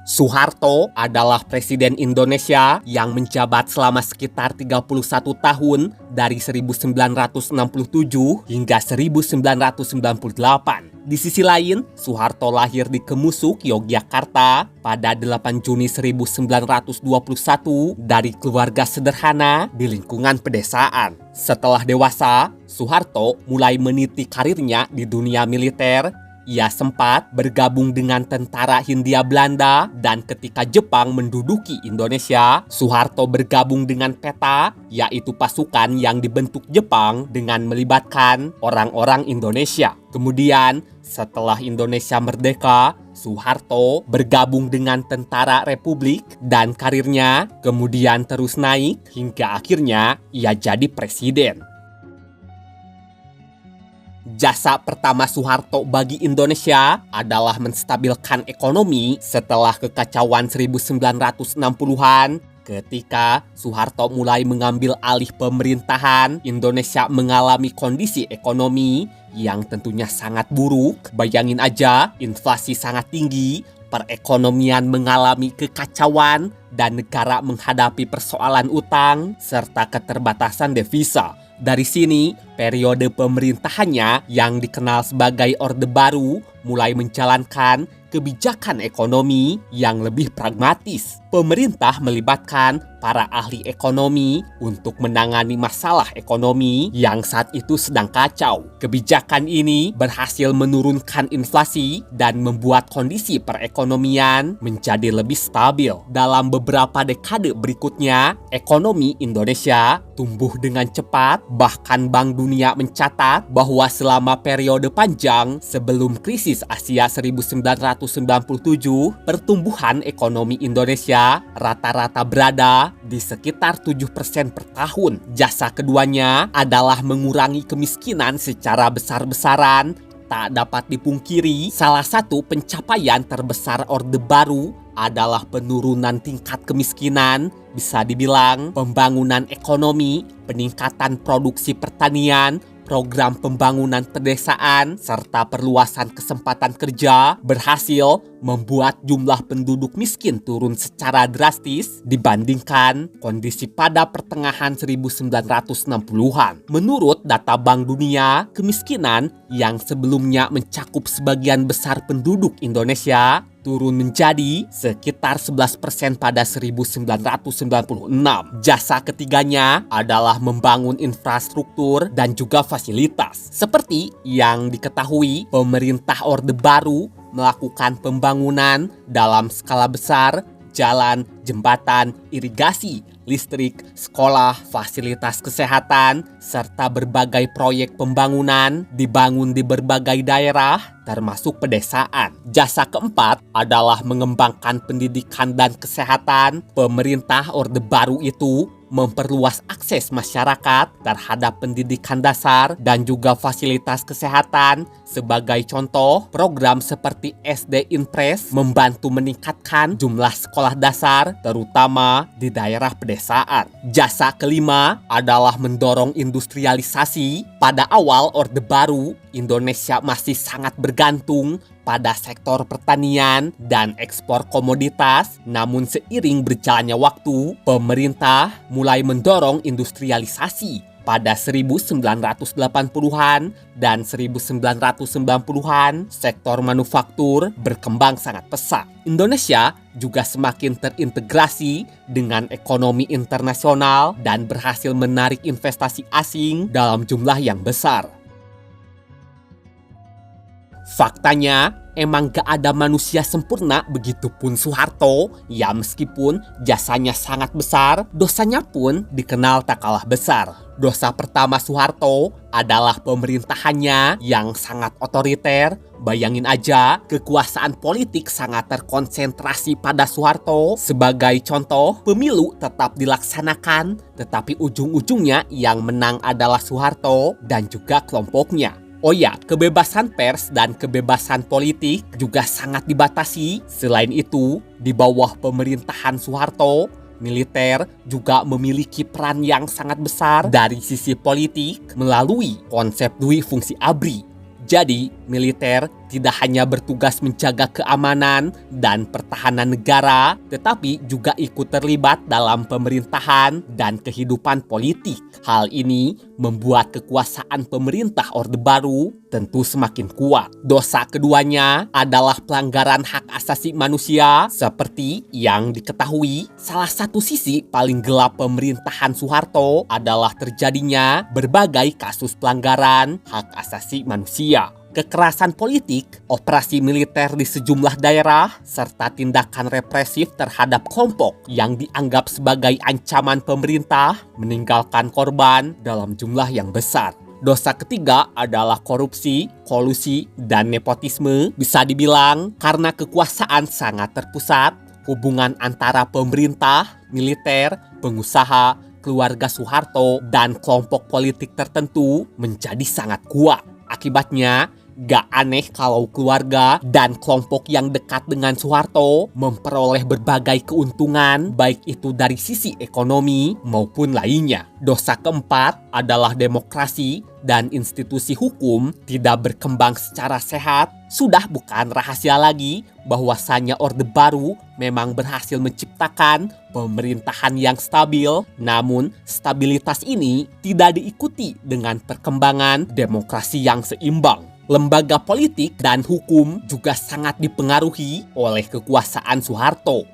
Soeharto adalah Presiden Indonesia yang menjabat selama sekitar 31 tahun dari 1967 hingga 1998. Di sisi lain, Soeharto lahir di Kemusuk, Yogyakarta pada 8 Juni 1921 dari keluarga sederhana di lingkungan pedesaan. Setelah dewasa, Soeharto mulai meniti karirnya di dunia militer. Ia sempat bergabung dengan tentara Hindia Belanda dan ketika Jepang menduduki Indonesia, Soeharto bergabung dengan PETA, yaitu pasukan yang dibentuk Jepang dengan melibatkan orang-orang Indonesia. Kemudian, setelah Indonesia merdeka, Soeharto bergabung dengan Tentara Republik dan karirnya kemudian terus naik hingga akhirnya ia jadi presiden. Jasa pertama Soeharto bagi Indonesia adalah menstabilkan ekonomi setelah kekacauan 1960-an. Ketika Soeharto mulai mengambil alih pemerintahan, Indonesia mengalami kondisi ekonomi yang tentunya sangat buruk. Bayangin aja, inflasi sangat tinggi, perekonomian mengalami kekacauan, dan negara menghadapi persoalan utang serta keterbatasan devisa. Dari sini, periode pemerintahannya yang dikenal sebagai Orde Baru mulai menjalankan kebijakan ekonomi yang lebih pragmatis. Pemerintah melibatkan para ahli ekonomi untuk menangani masalah ekonomi yang saat itu sedang kacau. Kebijakan ini berhasil menurunkan inflasi dan membuat kondisi perekonomian menjadi lebih stabil. Dalam beberapa dekade berikutnya, ekonomi Indonesia tumbuh dengan cepat. Bahkan Bank Dunia mencatat bahwa selama periode panjang sebelum krisis Asia 1997, pertumbuhan ekonomi Indonesia rata-rata berada di sekitar 7% per tahun. Jasa keduanya adalah mengurangi kemiskinan secara besar-besaran. Tak dapat dipungkiri, salah satu pencapaian terbesar Orde Baru adalah penurunan tingkat kemiskinan. Bisa dibilang pembangunan ekonomi, peningkatan produksi pertanian, program pembangunan pedesaan, serta perluasan kesempatan kerja berhasil membuat jumlah penduduk miskin turun secara drastis dibandingkan kondisi pada pertengahan 1960-an. Menurut data Bank Dunia, kemiskinan yang sebelumnya mencakup sebagian besar penduduk Indonesia turun menjadi sekitar 11% pada 1996. Jasa ketiganya adalah membangun infrastruktur dan juga fasilitas. Seperti yang diketahui, pemerintah Orde Baru melakukan pembangunan dalam skala besar, jalan, jembatan, irigasi, listrik, sekolah, fasilitas kesehatan, serta berbagai proyek pembangunan dibangun di berbagai daerah, termasuk pedesaan. Jasa keempat adalah mengembangkan pendidikan dan kesehatan. Pemerintah Orde Baru itu memperluas akses masyarakat terhadap pendidikan dasar dan juga fasilitas kesehatan. Sebagai contoh, program seperti SD Impres membantu meningkatkan jumlah sekolah dasar, terutama di daerah pedesaan. Jasa kelima adalah mendorong industrialisasi. Pada awal Orde Baru, Indonesia masih sangat bergantung pada sektor pertanian dan ekspor komoditas. Namun seiring berjalannya waktu, pemerintah mulai mendorong industrialisasi. Pada 1980-an dan 1990-an, sektor manufaktur berkembang sangat pesat. Indonesia juga semakin terintegrasi dengan ekonomi internasional dan berhasil menarik investasi asing dalam jumlah yang besar. Faktanya, emang gak ada manusia sempurna, begitupun Soeharto. Ya meskipun jasanya sangat besar, dosanya pun dikenal tak kalah besar. Dosa pertama Soeharto adalah pemerintahannya yang sangat otoriter. Bayangin aja, kekuasaan politik sangat terkonsentrasi pada Soeharto. Sebagai contoh, pemilu tetap dilaksanakan, tetapi ujung-ujungnya yang menang adalah Soeharto dan juga kelompoknya. Oh ya, kebebasan pers dan kebebasan politik juga sangat dibatasi. Selain itu, di bawah pemerintahan Soeharto, militer juga memiliki peran yang sangat besar dari sisi politik melalui konsep dui fungsi ABRI. Jadi, militer tidak hanya bertugas menjaga keamanan dan pertahanan negara, tetapi juga ikut terlibat dalam pemerintahan dan kehidupan politik. Hal ini membuat kekuasaan pemerintah Orde Baru tentu semakin kuat. Dosa keduanya adalah pelanggaran hak asasi manusia. Seperti yang diketahui, salah satu sisi paling gelap pemerintahan Soeharto adalah terjadinya berbagai kasus pelanggaran hak asasi manusia. Kekerasan politik, operasi militer di sejumlah daerah, serta tindakan represif terhadap kelompok yang dianggap sebagai ancaman pemerintah meninggalkan korban dalam jumlah yang besar. Dosa ketiga adalah korupsi, kolusi, dan nepotisme. Bisa dibilang karena kekuasaan sangat terpusat, hubungan antara pemerintah, militer, pengusaha, keluarga Soeharto, dan kelompok politik tertentu menjadi sangat kuat. Akibatnya, gak aneh kalau keluarga dan kelompok yang dekat dengan Soeharto memperoleh berbagai keuntungan, baik itu dari sisi ekonomi maupun lainnya. Dosa keempat adalah demokrasi dan institusi hukum tidak berkembang secara sehat. Sudah bukan rahasia lagi bahwasannya Orde Baru memang berhasil menciptakan pemerintahan yang stabil, namun stabilitas ini tidak diikuti dengan perkembangan demokrasi yang seimbang. Lembaga politik dan hukum juga sangat dipengaruhi oleh kekuasaan Soeharto.